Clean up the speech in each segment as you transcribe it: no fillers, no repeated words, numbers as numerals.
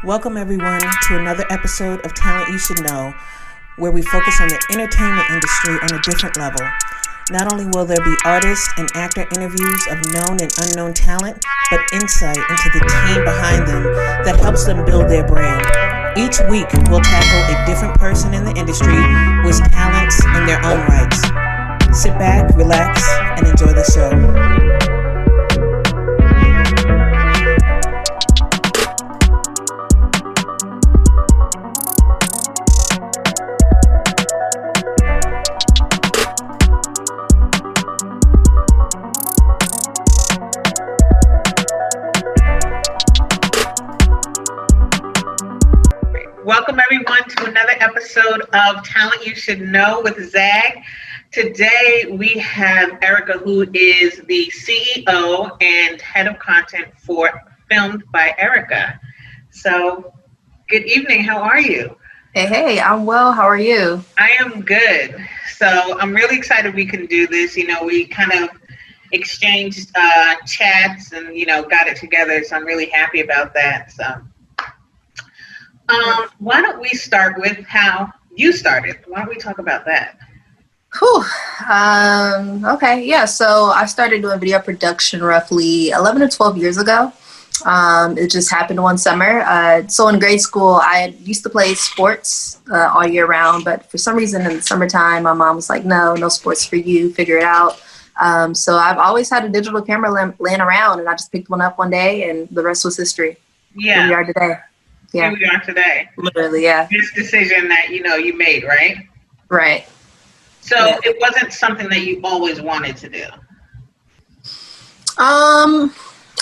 Welcome, everyone, to another episode of Talent You Should Know, where we focus on the entertainment industry on a different level. Not only will there be artist and actor interviews of known and unknown talent, but insight into the team behind them that helps them build their brand. Each week, we'll tackle a different person in the industry with talents in their own rights. Sit back, relax, and enjoy the show. Welcome, everyone, to another episode of Talent You Should Know with Zag. Today, we have Erika, who is the CEO and head of content for Filmed by Erika. So, good evening. How are you? Hey, I'm well. How are you? I am good. So, I'm really excited we can do this. You know, we kind of exchanged chats and, got it together. So, I'm really happy about that. So, why don't we start with how you started? Why don't we talk about that? Okay. Yeah. So I started doing video production roughly 11 or 12 years ago. It just happened one summer. So in grade school, I used to play sports all year round, but for some reason in the summertime, my mom was like, no sports for you, figure it out. So I've always had a digital camera laying around, and I just picked one up one day, and the rest was history. Yeah. Here we are today. Yeah. Here we are today. Literally, yeah. This decision that, you made, right? Right. So yeah. It wasn't something that you always wanted to do. I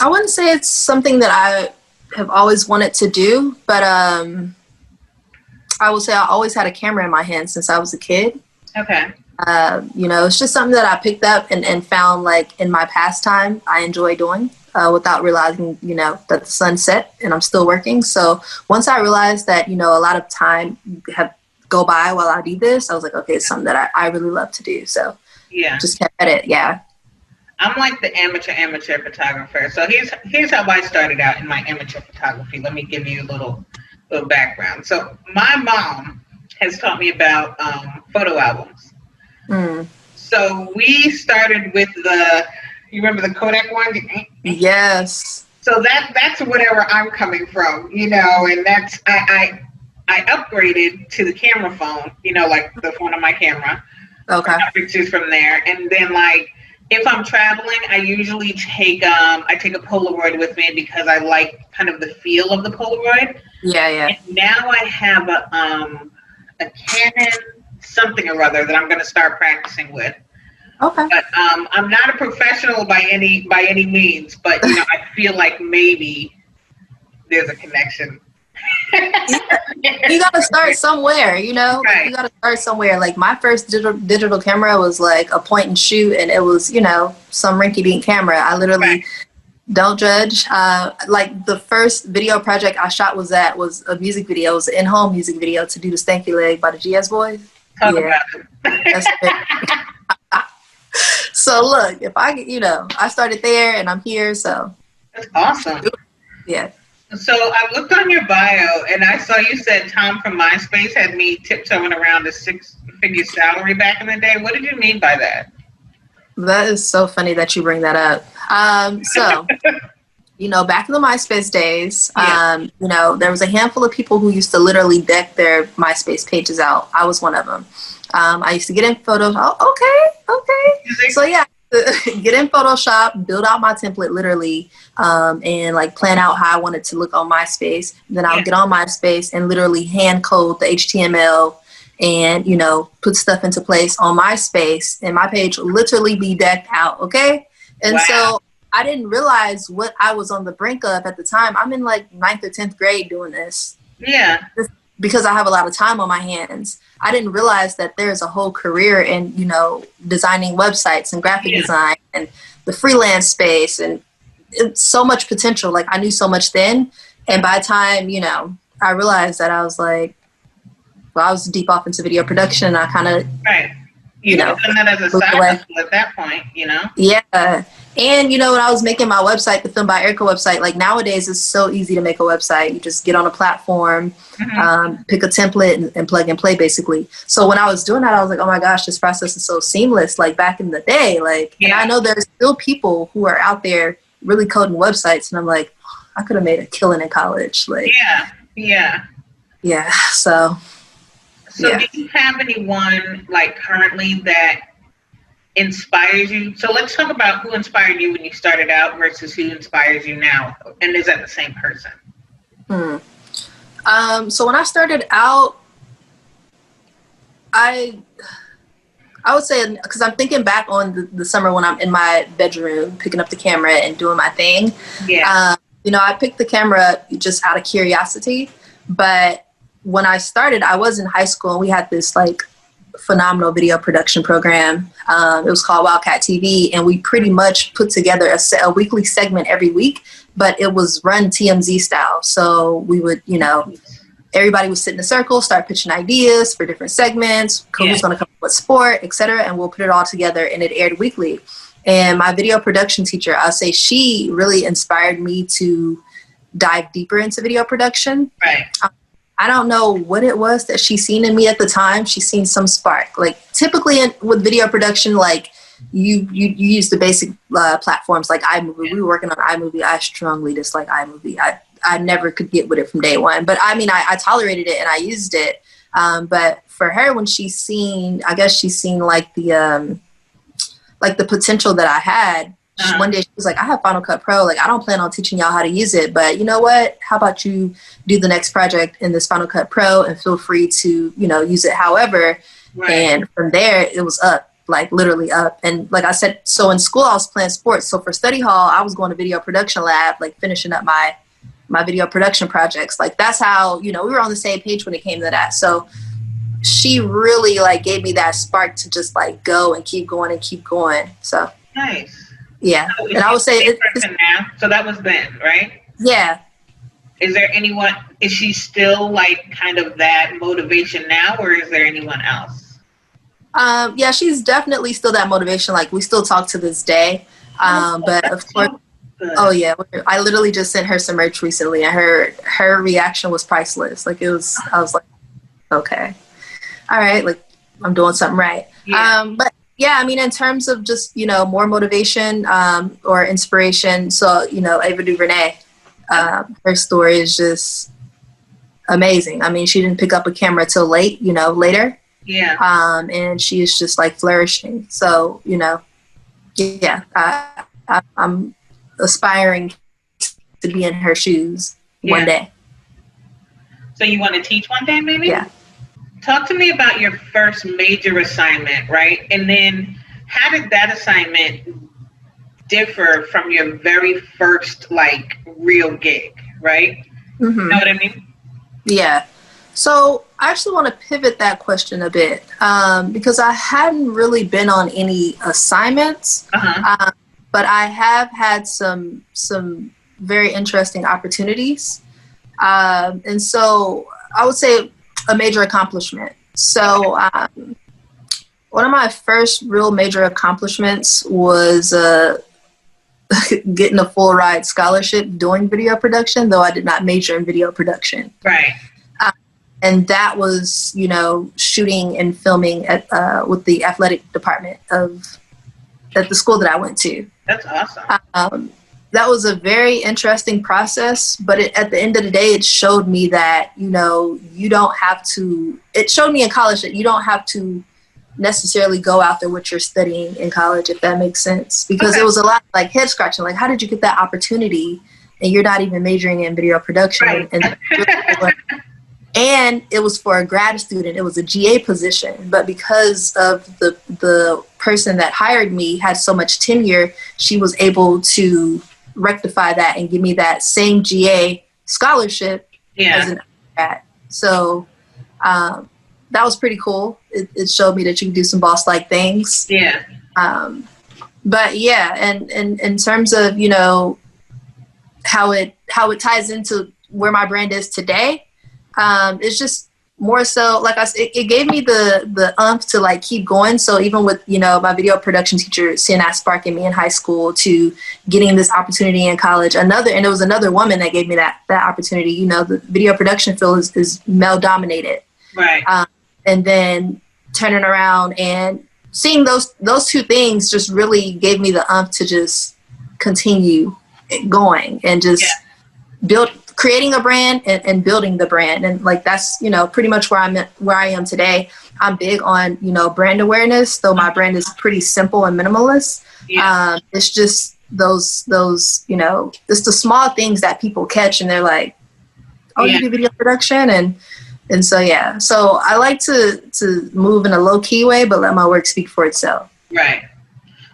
wouldn't say it's something that I have always wanted to do, but I would say I always had a camera in my hand since I was a kid. Okay. It's just something that I picked up and found like in my pastime I enjoy doing. Without realizing, that the sun set and I'm still working. So once I realized that, a lot of time go by while I do this, I was like, okay, it's something that I really love to do. So yeah, just kept at it. Yeah. I'm like the amateur photographer. So here's how I started out in my amateur photography. Let me give you a little background. So my mom has taught me about photo albums. So we started with you remember the Kodak one? Yes. So that's whatever I'm coming from, and that's I upgraded to the camera phone, like the phone on my camera. Okay. I got pictures from there, and then like if I'm traveling, I usually take a Polaroid with me because I like kind of the feel of the Polaroid. Yeah. And now I have a Canon something or other that I'm going to start practicing with. Okay. But I'm not a professional by any means, but I feel like maybe there's a connection. You got to start somewhere, Right. Like, you got to start somewhere. Like my first digital camera was like a point and shoot, and it was, some rinky-dink camera. I literally don't judge. Like the first video project I shot was a music video. It was an in-home music video to do the Stanky Leg by the GS Boys. Talk about it. That's it. So look, if I started there and I'm here, so. That's awesome. Yeah. So I looked on your bio and I saw you said Tom from MySpace had me tiptoeing around a 6-figure salary back in the day. What did you mean by that? That is so funny that you bring that up. So, back in the MySpace days, there was a handful of people who used to literally deck their MySpace pages out. I was one of them. I used to get in photos. Oh, okay. So yeah, get in Photoshop, build out my template literally, and like plan out how I wanted to look on MySpace. Then I'll get on MySpace and literally hand code the HTML and, put stuff into place on MySpace, and my page will literally be decked out. Okay. And so I didn't realize what I was on the brink of at the time. I'm in like 9th or 10th grade doing this. Yeah. Because I have a lot of time on my hands. I didn't realize that there's a whole career in, designing websites and graphic design and the freelance space, and it's so much potential. Like I knew so much then. And by the time, I realized that I was like, I was deep off into video production, and I kind of, right. You know, done that as a side hustle at that point, Yeah. And, you know, when I was making my website, the Film by Erika website, like nowadays it's so easy to make a website. You just get on a platform, pick a template and plug and play basically. So when I was doing that, I was like, oh my gosh, this process is so seamless. Like back in the day, like, and I know there's still people who are out there really coding websites. And I'm like, I could have made a killing in college. Like, yeah. So do you have anyone like currently that inspires you? So let's talk about who inspired you when you started out versus who inspires you now, and is that the same person? So when I started out, I would say, because I'm thinking back on the summer when I'm in my bedroom picking up the camera and doing my thing. You know, I picked the camera up just out of curiosity, but when I started, I was in high school and we had this like phenomenal video production program. It was called Wildcat TV, and we pretty much put together a weekly segment every week, but it was run TMZ style. So we would, you know, everybody would sit in a circle, start pitching ideas for different segments, who's going to come up with sport, etc., and we'll put it all together, and it aired weekly. And my video production teacher, I'll say she really inspired me to dive deeper into video production. Right. I don't know what it was that she seen in me at the time. She seen some spark. Like typically with video production, like you use the basic platforms like iMovie. We were working on iMovie. I strongly dislike iMovie. I never could get with it from day one. But I mean, I tolerated it and I used it. But for her, when she seen, I guess she seen like the potential that I had. One day she was like, I have Final Cut Pro. Like, I don't plan on teaching y'all how to use it, but you know what? How about you do the next project in this Final Cut Pro and feel free to, you know, use it however. Right. And from there, it was up, like literally up. And like I said, so in school, I was playing sports. So for study hall, I was going to video production lab, like finishing up my video production projects. Like that's how, you know, we were on the same page when it came to that. So she really like gave me that spark to just like go and keep going and keep going. So nice. Yeah, so and I would say now. So that was then, right? Yeah. Is there anyone? Is she still like kind of that motivation now, or is there anyone else? Yeah, she's definitely still that motivation. Like we still talk to this day. But of course, oh yeah, I literally just sent her some merch recently, and her reaction was priceless. Like I was like, okay, all right, like I'm doing something right. Yeah. But yeah, I mean, in terms of just, you know, more motivation or inspiration. So, you know, Ava DuVernay, her story is just amazing. I mean, she didn't pick up a camera till later. Yeah. And she is just like flourishing. So, you know, yeah, I'm aspiring to be in her shoes one day. So you want to teach one day, maybe? Yeah. Talk to me about your first major assignment, right? And then how did that assignment differ from your very first, like, real gig, right? Mm-hmm. You know what I mean? Yeah. So I actually want to pivot that question a bit because I hadn't really been on any assignments, but I have had some very interesting opportunities. And so I would say a major accomplishment. So one of my first real major accomplishments was getting a full ride scholarship doing video production, though I did not major in video production. Right. And that was, you know, shooting and filming at with the athletic department at the school that I went to. That's awesome. That was a very interesting process, but at the end of the day, it showed me that, you know, it showed me in college that you don't have to necessarily go out there what you're studying in college, if that makes sense. Because it was a lot like head scratching, like, how did you get that opportunity and you're not even majoring in video production? Right. And it was for a grad student. It was a GA position, but because of the person that hired me had so much tenure, she was able to rectify that and give me that same GA scholarship as an undergrad. So that was pretty cool. It showed me that you can do some boss-like things. Yeah. But yeah, and in terms of, you know, how it ties into where my brand is today, it's just more so, like I said, it gave me the umph to like keep going. So even with, you know, my video production teacher seeing that spark in me in high school to getting this opportunity in college, and it was another woman that gave me that opportunity. You know, the video production field is male dominated. Right. And then turning around and seeing those two things just really gave me the umph to just continue going and just creating a brand and building the brand. And like, that's, you know, pretty much where I am today. I'm big on, you know, brand awareness, though my brand is pretty simple and minimalist. Yeah. It's just those, you know, it's the small things that people catch and they're like, oh, you do video production. And so, yeah, so I like to move in a low key way, but let my work speak for itself. Right.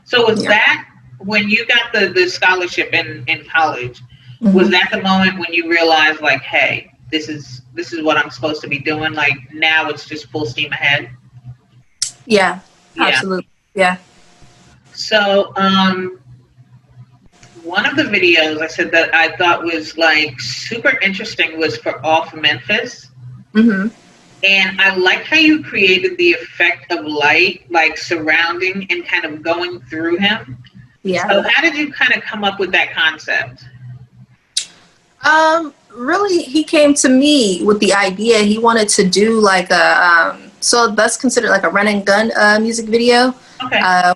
So was that when you got the scholarship in college, was that the moment when you realized like, hey, this is what I'm supposed to be doing? Like now it's just full steam ahead. Yeah, absolutely. Yeah. So, one of the videos I said that I thought was like super interesting was for Off Memphis. Mm-hmm. And I like how you created the effect of light, like surrounding and kind of going through him. Yeah. So how did you kind of come up with that concept? Really, he came to me with the idea. He wanted to do like so that's considered like a run and gun music video,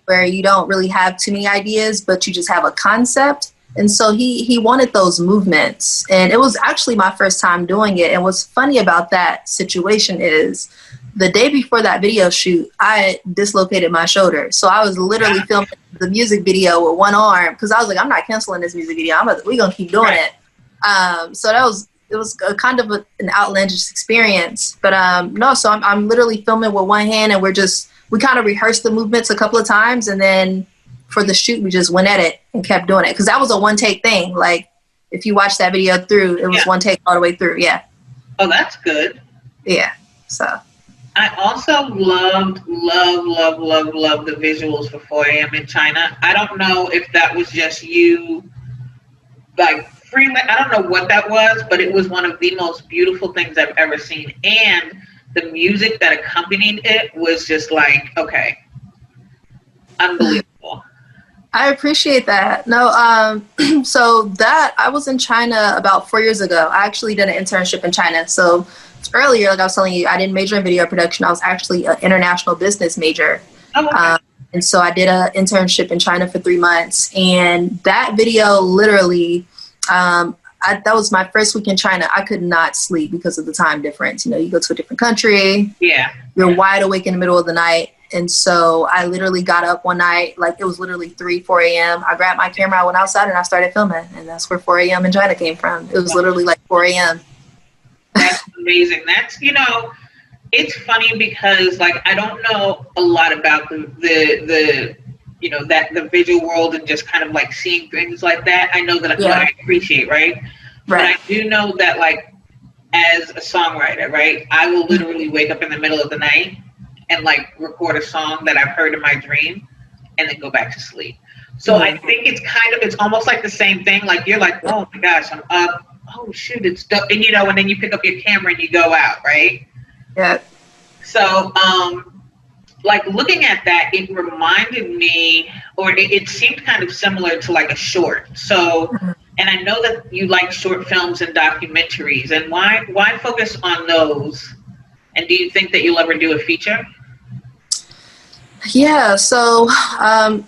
where you don't really have too many ideas, but you just have a concept. And so he wanted those movements, and it was actually my first time doing it. And what's funny about that situation is the day before that video shoot, I dislocated my shoulder. So I was literally filming the music video with one arm because I was like, I'm not canceling this music video. We're going to keep doing it. So it was a kind of an outlandish experience, but no. So I'm literally filming with one hand, and we kind of rehearsed the movements a couple of times, and then for the shoot we just went at it and kept doing it because that was a one take thing. Like if you watch that video through, it was one take all the way through. Yeah. Oh, that's good. Yeah. So I also love the visuals for 4 a.m. in China. I don't know if that was just you, like. I don't know what that was, but it was one of the most beautiful things I've ever seen. And the music that accompanied it was just like, okay, unbelievable. I appreciate that. No, so that I was in China about 4 years ago. I actually did an internship in China. So earlier, like I was telling you, I didn't major in video production. I was actually an international business major. Oh, okay. And so I did an internship in China for 3 months. And that video literally... that was my first week in China. I could not sleep because of the time difference. You know, you go to a different country. Yeah. You're wide awake in the middle of the night. And so I literally got up one night, like it was literally 4 a.m. I grabbed my camera, I went outside and I started filming. And that's where 4 a.m. in China came from. It was literally like 4 a.m. That's amazing. That's, you know, it's funny because like, I don't know a lot about the you know, that the visual world and just kind of like seeing things like that. I know that I appreciate, right? But I do know that like as a songwriter, right, I will literally wake up in the middle of the night and like record a song that I've heard in my dream and then go back to sleep. So I think it's almost like the same thing. Like you're like, oh my gosh, I'm up. Oh shoot, it's dope. And you know, and then you pick up your camera and you go out, right? Yeah. So, like looking at that, it reminded me, or it seemed kind of similar to like a short. So, and I know that you like short films and documentaries, and why focus on those? And do you think that you'll ever do a feature? Yeah, so,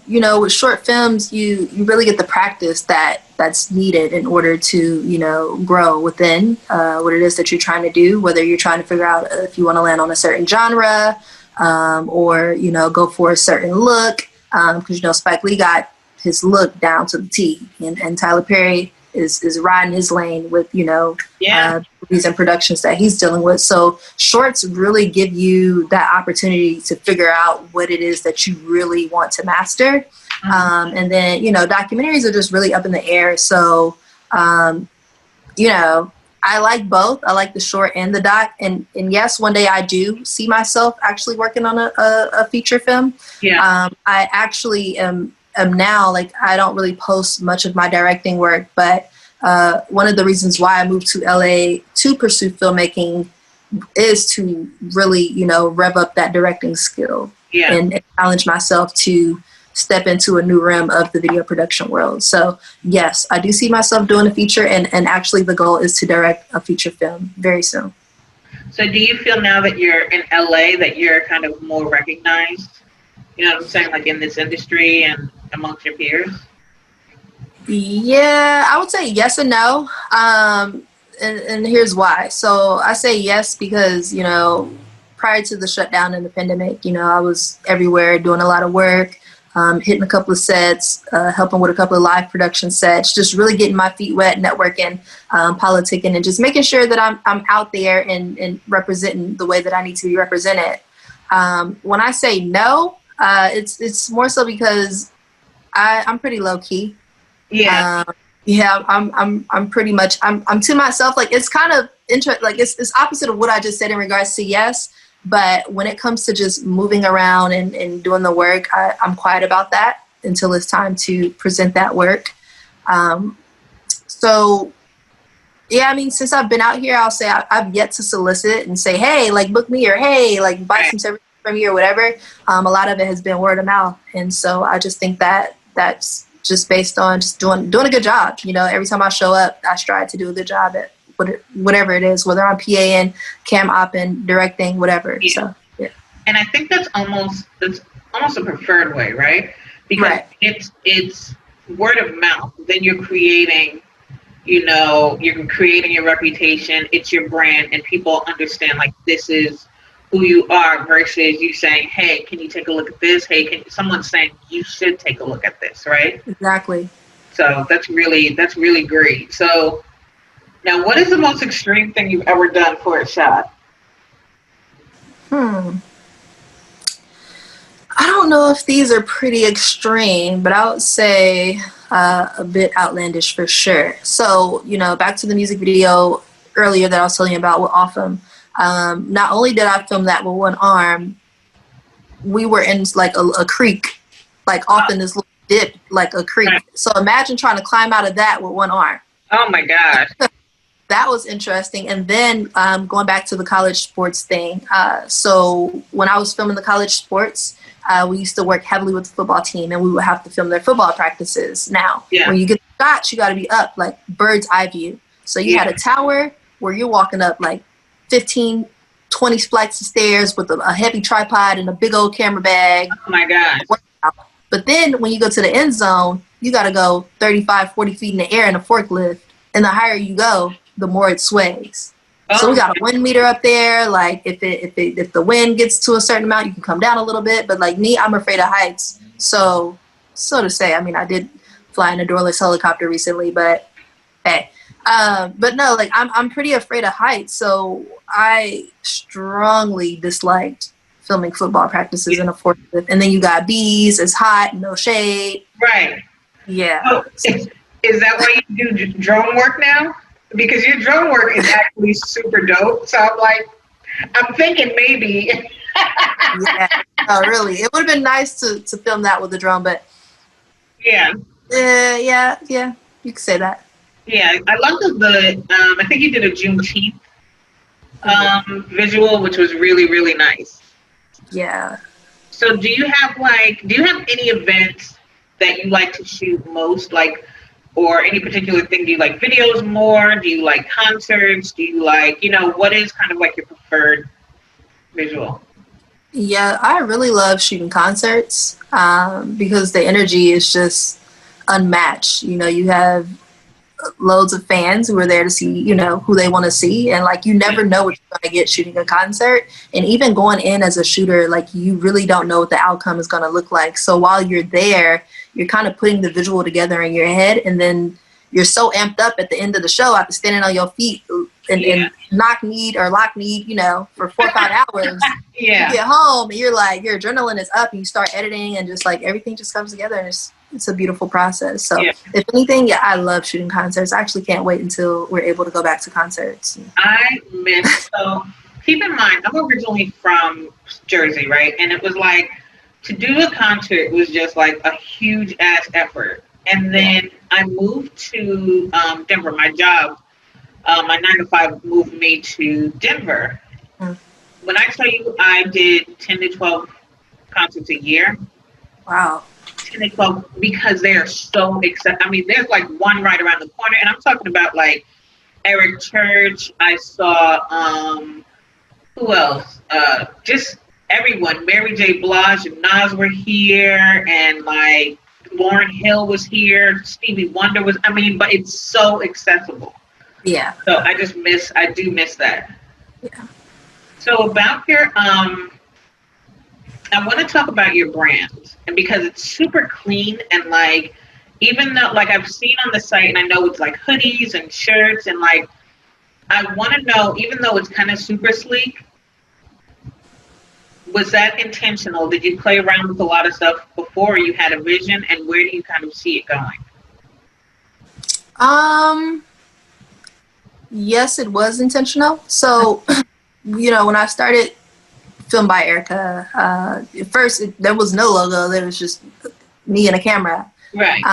you know, with short films, you really get the practice that's needed in order to, you know, grow within what it is that you're trying to do, whether you're trying to figure out if you want to land on a certain genre, or, you know, go for a certain look, because, you know, Spike Lee got his look down to the T, and Tyler Perry is riding his lane with, you know, movies and productions that he's dealing with. So shorts really give you that opportunity to figure out what it is that you really want to master. And then, you know, documentaries are just really up in the air. So, you know, I like both. I like the short and the doc. And yes, one day I do see myself actually working on a feature film. Yeah. I actually am now, like, I don't really post much of my directing work, but one of the reasons why I moved to LA to pursue filmmaking is to really, rev up that directing skill and challenge myself to step into a new realm of the video production world. So yes, I do see myself doing a feature, and actually the goal is to direct a feature film very soon. So do you feel now that you're in LA that you're kind of more recognized? You know what I'm saying? Like in this industry and amongst your peers? Yeah, I would say yes and no. And here's why. So I say yes because, prior to the shutdown and the pandemic, I was everywhere doing a lot of work, hitting a couple of sets, helping with a couple of live production sets, just really getting my feet wet, networking, politicking, and just making sure that I'm out there and representing the way that I need to be represented. When I say no, it's more so because I'm pretty low key. Yeah. I'm pretty much, I'm to myself. Like, it's kind of like it's opposite of what I just said in regards to yes. But when it comes to just moving around and doing the work, I'm quiet about that until it's time to present that work. So yeah, I mean, since I've been out here, I'll say I've yet to solicit and say, hey, like book me, or hey, like buy some services from me or whatever. A lot of it has been word of mouth. And so I just think that that's just based on just doing a good job. Every time I show up, I strive to do a good job at whatever it is, whether I'm PAing, cam opping, directing, whatever. Yeah. So yeah. And I think it's almost a preferred way, right? Because it's word of mouth. Then you're creating, you're creating your reputation. It's your brand, and people understand like this is who you are versus you saying, hey, can you take a look at this? Hey, someone's saying you should take a look at this, right? Exactly. So that's really great. So now, what is the most extreme thing you've ever done for a shot? I don't know if these are pretty extreme, but I would say a bit outlandish for sure. So, back to the music video earlier that I was telling you about with Awesome. Not only did I film that with one arm, we were in like a creek, like off in this little dip, like a creek. So imagine trying to climb out of that with one arm. Oh my gosh. That was interesting. And then going back to the college sports thing. So when I was filming the college sports, we used to work heavily with the football team, and we would have to film their football practices. Now, when you get the shots, you got to be up like bird's eye view. So you had a tower where you're walking up like 15, 20 flights of stairs with a heavy tripod and a big old camera bag. Oh my gosh. But then when you go to the end zone, you got to go 35, 40 feet in the air in a forklift. And the higher you go, the more it sways. So we got a wind meter up there. Like if the wind gets to a certain amount, you can come down a little bit. But like me, I'm afraid of heights. So to say, I mean, I did fly in a doorless helicopter recently, but hey. But no, like I'm pretty afraid of heights. So I strongly disliked filming football practices in a forklift. And then you got bees, it's hot, no shade. Right. Yeah. Oh, is that why you do drone work now? Because your drone work is actually super dope. So I'm thinking maybe. Yeah. Oh, really? It would have been nice to film that with the drone, but. Yeah. Yeah. You could say that. Yeah, I love I think you did a Juneteenth visual, which was really, really nice. Yeah. So do you have any events that you like to shoot most, or any particular thing? Do you like videos more? Do you like concerts? Do you like, what is kind of like your preferred visual? Yeah, I really love shooting concerts because the energy is just unmatched. You have loads of fans who are there to see, who they want to see. And you never know what you're going to get shooting a concert. And even going in as a shooter, you really don't know what the outcome is going to look like. So while you're there, you're kind of putting the visual together in your head. And then you're so amped up at the end of the show after standing on your feet and lock kneed, for 4 or 5 hours. Yeah. You get home and your adrenaline is up and you start editing and just everything just comes together and it's a beautiful process. So if anything, I love shooting concerts. I actually can't wait until we're able to go back to concerts. So keep in mind, I'm originally from Jersey, right? And it was to do a concert was just a huge ass effort. And then I moved to Denver. My job, my 9 to 5 moved me to Denver. Mm. When I tell you I did 10 to 12 concerts a year, Wow. 10 to 12, because they are so exciting. I mean, there's like one right around the corner, and I'm talking about like Eric Church. I saw, who else? Just everyone. Mary J. Blige and Nas were here, and like Lauryn Hill was here. Stevie Wonder was. I mean, but it's so accessible. Yeah. So I do miss that. Yeah. So about your I want to talk about your brand, and because it's super clean, and like, even though like I've seen on the site, and I know it's like hoodies and shirts, and like I want to know, even though it's kind of super sleek, was that intentional? Did you play around with a lot of stuff before you had a vision, and where do you kind of see it going? Yes, it was intentional. So, when I started Film by Erika, at first there was no logo. There was just me and a camera. Right.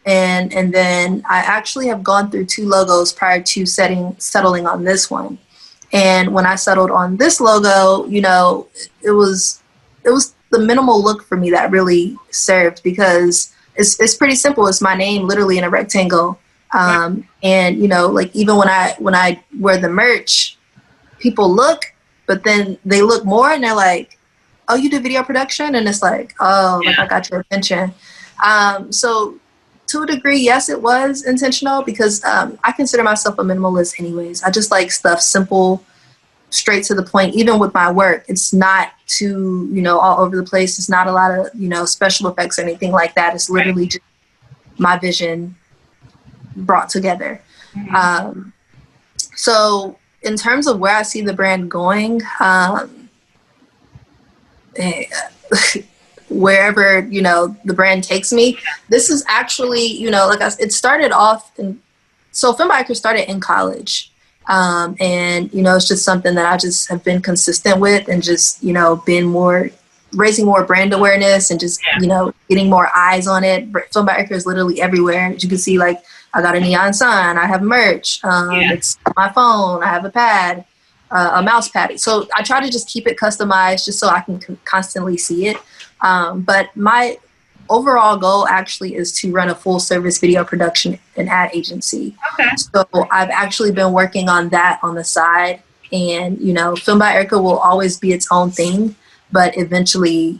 And then I actually have gone through 2 logos prior to settling on this one. And when I settled on this logo, it was the minimal look for me that really served, because it's pretty simple. It's my name literally in a rectangle. And like, even when I wear the merch, people look, but then they look more and they're like, oh, you do video production? And it's like, oh, like I got your attention. So to a degree, yes, it was intentional, because I consider myself a minimalist anyways. I just like stuff simple, straight to the point. Even with my work, it's not too, all over the place. It's not a lot of, special effects or anything like that. It's literally just my vision brought together. So in terms of where I see the brand going, wherever, the brand takes me, this is actually, like it started off so filmmaker started in college. And, it's just something that I just have been consistent with, and just, been raising more brand awareness, and just, getting more eyes on it. Filmmaker is literally everywhere. As you can see, like, I got a neon sign, I have merch, it's on my phone, I have a pad, a mouse pad. So I try to just keep it customized, just so I can constantly see it. But my overall goal actually is to run a full service video production and ad agency. Okay. So I've actually been working on that on the side, and, Film by Erika will always be its own thing, but eventually,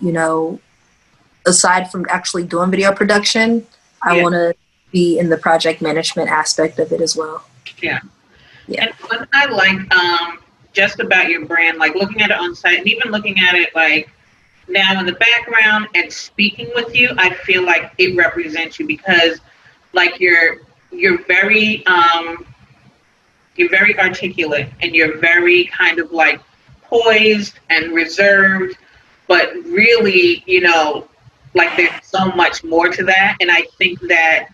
aside from actually doing video production, I want to be in the project management aspect of it as well. Yeah. And what I like just about your brand, like looking at it on site, and even looking at it like now in the background and speaking with you, I feel like it represents you, because like you're very articulate, and you're very kind of like poised and reserved, but really, like there's so much more to that. And I think that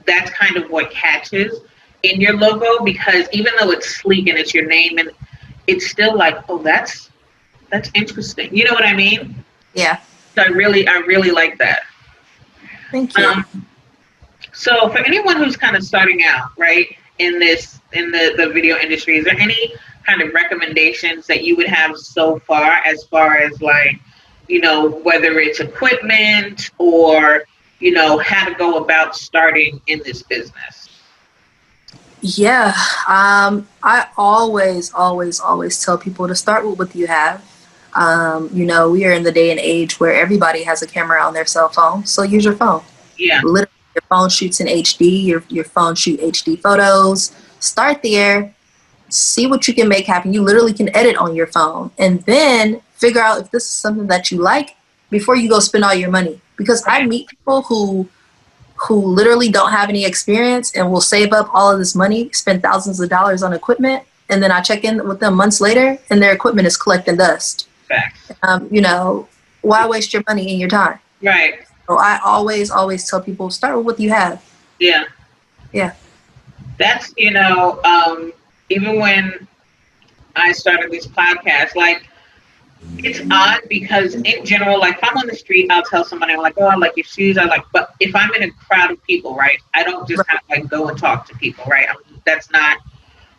that's kind of what catches in your logo, because even though it's sleek and it's your name, and it's still like, oh, that's interesting. You know what I mean? Yeah. So I really like that. Thank you. So for anyone who's kind of starting out, right, in the video industry, is there any kind of recommendations that you would have so far, as like, whether it's equipment or, how to go about starting in this business? Yeah. I always tell people to start with what you have. We are in the day and age where everybody has a camera on their cell phone. So use your phone. Yeah. Literally, your phone shoots in HD. Your phone shoot HD photos. Start there. See what you can make happen. You literally can edit on your phone, and then figure out if this is something that you like before you go spend all your money. Because I meet people who literally don't have any experience and will save up all of this money, spend thousands of dollars on equipment, and then I check in with them months later and their equipment is collecting dust. Facts. Why waste your money and your time? Right. So I always tell people, start with what you have. Yeah. Yeah. That's, even when I started this podcast, like, it's odd because in general, like if I'm on the street, I'll tell somebody, I'm like, oh, I like your shoes. But if I'm in a crowd of people, right, I don't just kind of like go and talk to people, right? That's not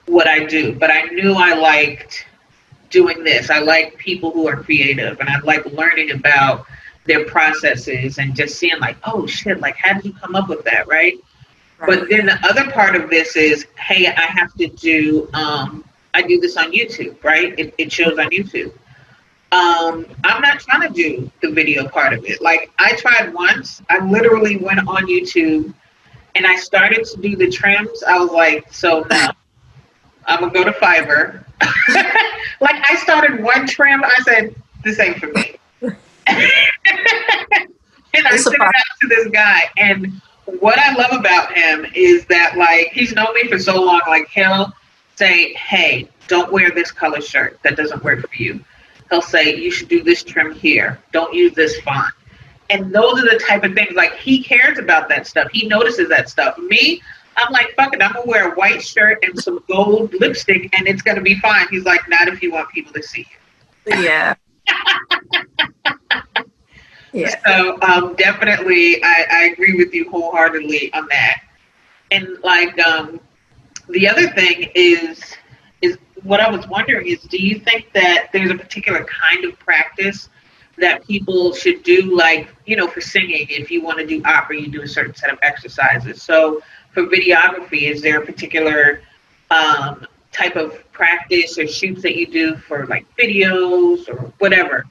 what I do. But I knew I liked doing this. I like people who are creative, and I like learning about their processes and just seeing like, oh shit, like how did you come up with that, right? But then the other part of this is, hey, I have to do, I do this on YouTube, right? It shows on YouTube. I'm not trying to do the video part of it. Like I tried once, I literally went on YouTube and I started to do the trims. I was like, so no, I'm gonna go to Fiverr. Like I started one trim, I said, this ain't for me. And I sent it out to this guy, and what I love about him is that like he's known me for so long, like he'll say, hey, don't wear this color shirt, that doesn't work for you. He'll say, you should do this trim here, don't use this font. And those are the type of things, like he cares about that stuff, he notices that stuff. Me, I'm like, fuck it, I'm gonna wear a white shirt and some gold lipstick and it's gonna be fine. He's like, not if you want people to see you. Yeah. Yeah. So definitely, I agree with you wholeheartedly on that. And like the other thing is what I was wondering is, do you think that there's a particular kind of practice that people should do, like, you know, for singing, if you want to do opera, you do a certain set of exercises. So for videography, is there a particular type of practice or shoots that you do for like videos or whatever?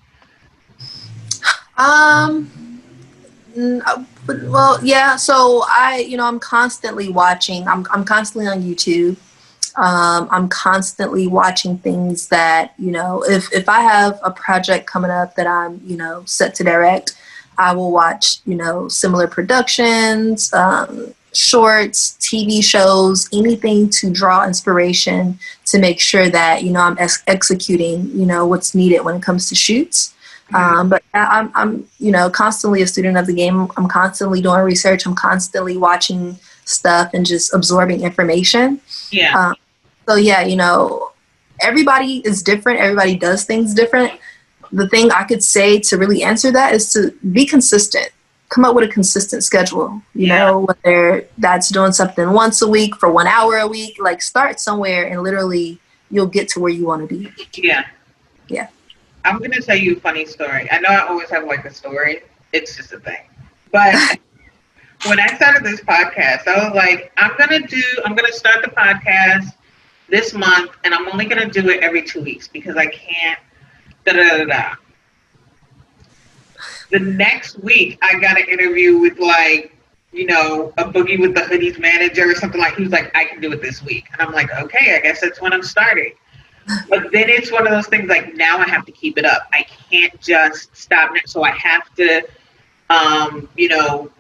Well, yeah. So I'm constantly watching. I'm constantly on YouTube. I'm constantly watching things that, you know, if I have a project coming up that I'm, you know, set to direct, I will watch, you know, similar productions, shorts, TV shows, anything to draw inspiration to make sure that, you know, I'm executing, you know, what's needed when it comes to shoots. But I'm, you know, constantly a student of the game. I'm constantly doing research. I'm constantly watching stuff and just absorbing information. Yeah. So yeah, you know, everybody is different. Everybody does things different. The thing I could say to really answer that is to be consistent. Come up with a consistent schedule. You know, whether that's doing something once a week for 1 hour a week, like start somewhere and literally you'll get to where you want to be. Yeah. Yeah. I'm going to tell you a funny story. I know I always have like a story. It's just a thing. But when I started this podcast, I was like, I'm going to start the podcast this month and I'm only going to do it every 2 weeks because I can't da-da-da-da. The next week, I got an interview with like, you know, a Boogie with the Hoodies manager or something like. He was like, I can do it this week. And I'm like, okay, I guess that's when I'm starting. But then it's one of those things like now I have to keep it up. I can't just stop. So I have to, you know,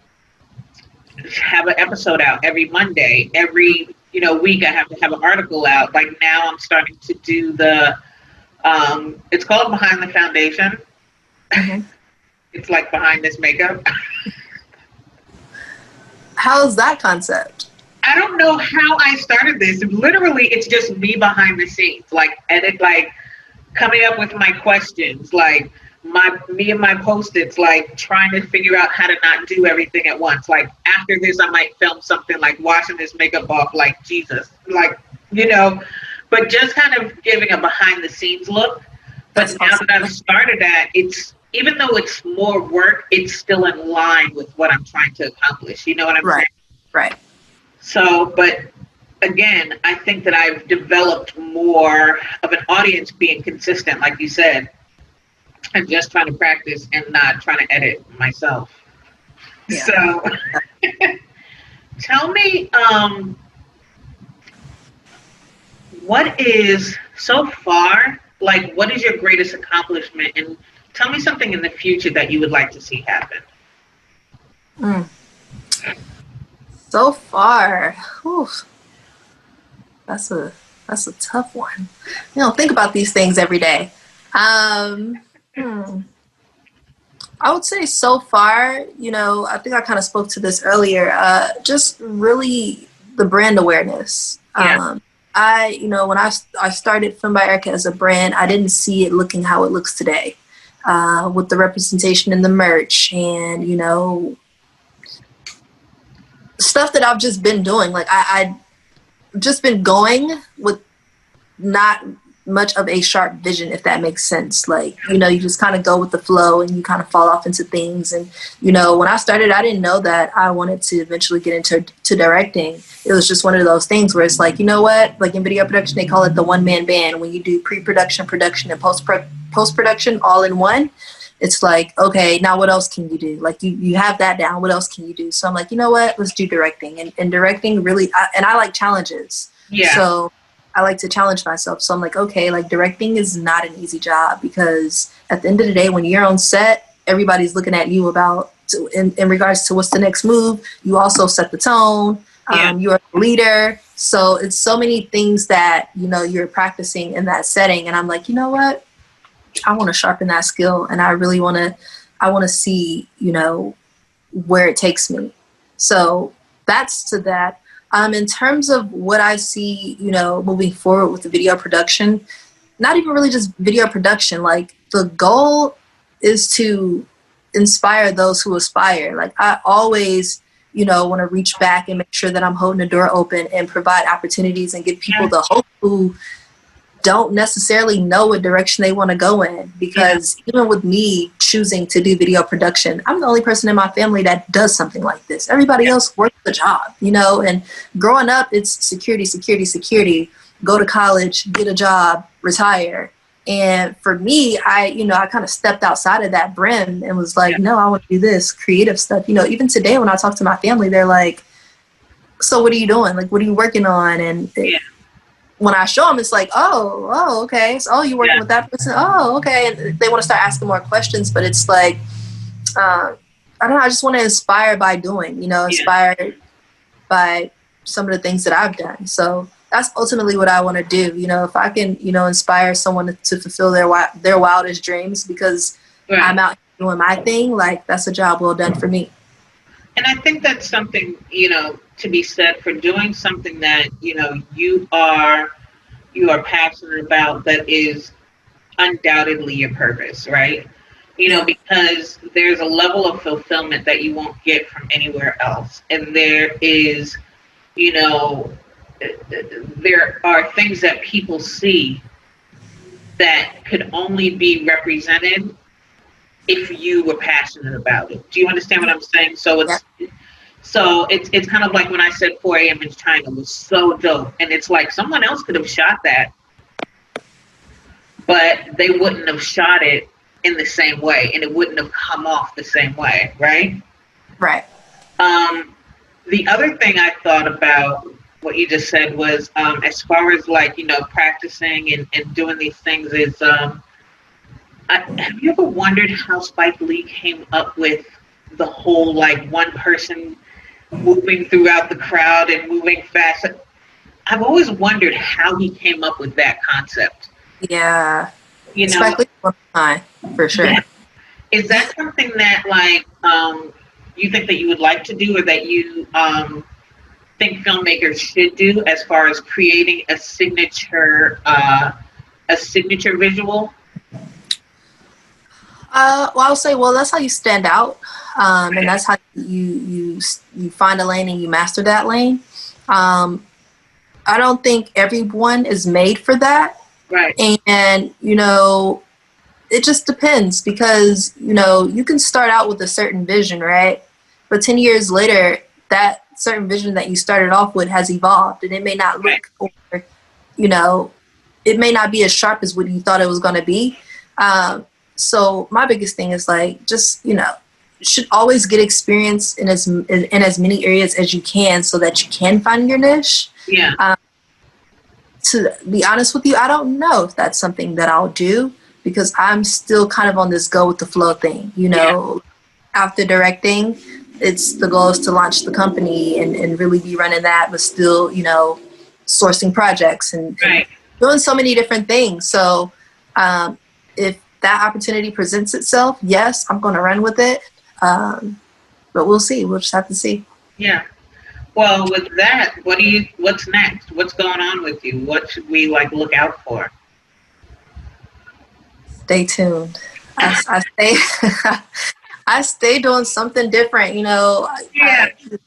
have an episode out every Monday. Every, you know, week I have to have an article out. Like now I'm starting to do the, it's called Behind the Foundation. Mm-hmm. It's like behind this makeup. How's that concept? I don't know how I started this. Literally, it's just me behind the scenes, like coming up with my questions, like me and my Post-its, like trying to figure out how to not do everything at once. Like after this, I might film something like washing this makeup off, like Jesus, like, you know, but just kind of giving a behind the scenes look. But That's now awesome. that I've started that, it's, even though it's more work, it's still in line with what I'm trying to accomplish. You know what I'm saying? Right. So, but again, I think that I've developed more of an audience being consistent, like you said, and just trying to practice and not trying to edit myself. Yeah. So, tell me, what is so far, like, what is your greatest accomplishment? And tell me something in the future that you would like to see happen. So far, whew, that's a tough one. You don't think about these things every day. I would say so far, you know, I think I kind of spoke to this earlier. Just really the brand awareness. Yeah. You know, when I started Film by Erika as a brand, I didn't see it looking how it looks today, with the representation in the merch and, you know, stuff that I've just been doing. Like I've just been going with not much of a sharp vision, if that makes sense. Like, you know, you just kind of go with the flow and you kind of fall off into things. And, you know, when I started, I didn't know that I wanted to eventually get into directing. It was just one of those things where it's like, you know what, like in video production, they call it the one-man band. When you do pre-production, production, and post-production all in one, it's like, okay, now what else can you do? Like you have that down. What else can you do? So I'm like, you know what, let's do directing. And directing really, and I like challenges. Yeah. So I like to challenge myself. So I'm like, okay, like directing is not an easy job, because at the end of the day, when you're on set, everybody's looking at you in regards to what's the next move. You also set the tone. Yeah. You're a leader. So it's so many things that, you know, you're practicing in that setting. And I'm like, you know what? I want to sharpen that skill. And I really want to see, you know, where it takes me. So that's to that. In terms of what I see, you know, moving forward with the video production, not even really just video production, like the goal is to inspire those who aspire. Like I always, you know, want to reach back and make sure that I'm holding the door open and provide opportunities and give people the hope who don't necessarily know what direction they want to go in. Because even with me choosing to do video production, I'm the only person in my family that does something like this. Everybody else works the job, you know, and growing up, it's security, security, security, go to college, get a job, retire. And for me, I kind of stepped outside of that brim and was like, no, I want to do this creative stuff. You know, even today when I talk to my family, they're like, so what are you doing? Like, what are you working on? And when I show them, it's like, oh, okay. So, you're working with that person. Oh, okay. And they want to start asking more questions, but it's like, I don't know. I just want to inspire by doing, you know, inspired by some of the things that I've done. So that's ultimately what I want to do. You know, if I can, you know, inspire someone to fulfill their wildest dreams because I'm out doing my thing, like that's a job well done for me. And I think that's something, you know, to be said for doing something that, you know, you are passionate about, that is undoubtedly your purpose, right? You know, because there's a level of fulfillment that you won't get from anywhere else. And there is, you know, there are things that people see that could only be represented if you were passionate about it. Do you understand what I'm saying? So it's kind of like when I said 4 a.m. in China was so dope, and it's like someone else could have shot that, but they wouldn't have shot it in the same way, and it wouldn't have come off the same way, right? Right. The other thing I thought about what you just said was, as far as like, you know, practicing and doing these things is, have you ever wondered how Spike Lee came up with the whole like one person moving throughout the crowd and moving fast? I've always wondered how he came up with that concept. Yeah. You know, Spike Lee was high, for sure. Yeah. Is that something that like you think that you would like to do, or that you think filmmakers should do, as far as creating a signature visual? Well, I'll say, that's how you stand out, and that's how you find a lane and you master that lane. I don't think everyone is made for that, right? And you know, it just depends, because you know, you can start out with a certain vision, right? But 10 years later, that certain vision that you started off with has evolved, and it may not look, or you know, it may not be as sharp as what you thought it was going to be. So my biggest thing is like, just, you know, you should always get experience in as many areas as you can, so that you can find your niche. Yeah. To be honest with you, I don't know if that's something that I'll do, because I'm still kind of on this go with the flow thing. You know, after directing, the goal is to launch the company and really be running that, but still, you know, sourcing projects and doing so many different things. So if that opportunity presents itself, yes, I'm going to run with it. But we'll see. We'll just have to see. Yeah. Well, with that, what's next? What's going on with you? What should we like look out for? Stay tuned. I stay doing something different. You know,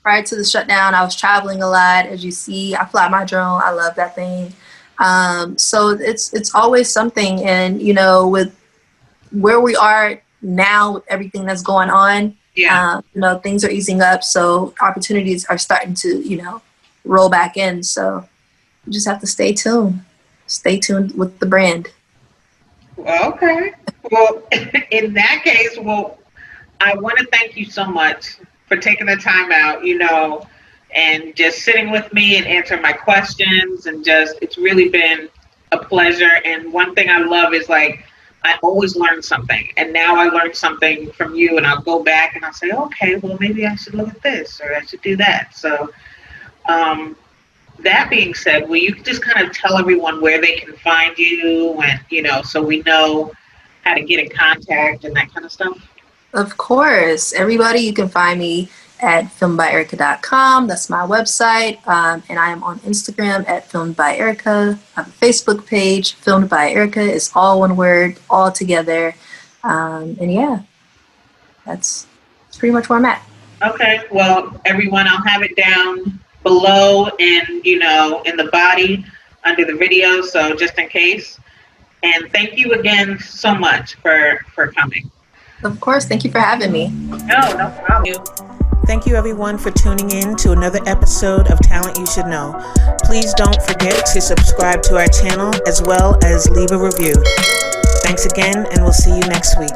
prior to the shutdown, I was traveling a lot. As you see, I fly my drone. I love that thing. So it's always something. And, with where we are now, with everything that's going on, things are easing up. So opportunities are starting to, roll back in. So you just have to stay tuned. Stay tuned with the brand. Okay. Well, in that case, I want to thank you so much for taking the time out, and just sitting with me and answering my questions. And it's really been a pleasure. And one thing I love is I always learn something. And now I learned something from you, and I'll go back and I'll say, okay, well, maybe I should look at this or I should do that. So, that being said, will you just kind of tell everyone where they can find you and, so we know how to get in contact and that kind of stuff? Of course. Everybody, you can find me at filmedbyerika.com. That's my website. And I am on Instagram at filmedbyerika. I have a Facebook page, Filmed by Erika. It's all one word, all together. And yeah, that's pretty much where I'm at. Okay. Well, everyone, I'll have it down below and, in the body under the video. So just in case. And thank you again so much for coming. Of course. Thank you for having me. No problem. Thank you, everyone, for tuning in to another episode of Talent You Should Know. Please don't forget to subscribe to our channel as well as leave a review. Thanks again, and we'll see you next week.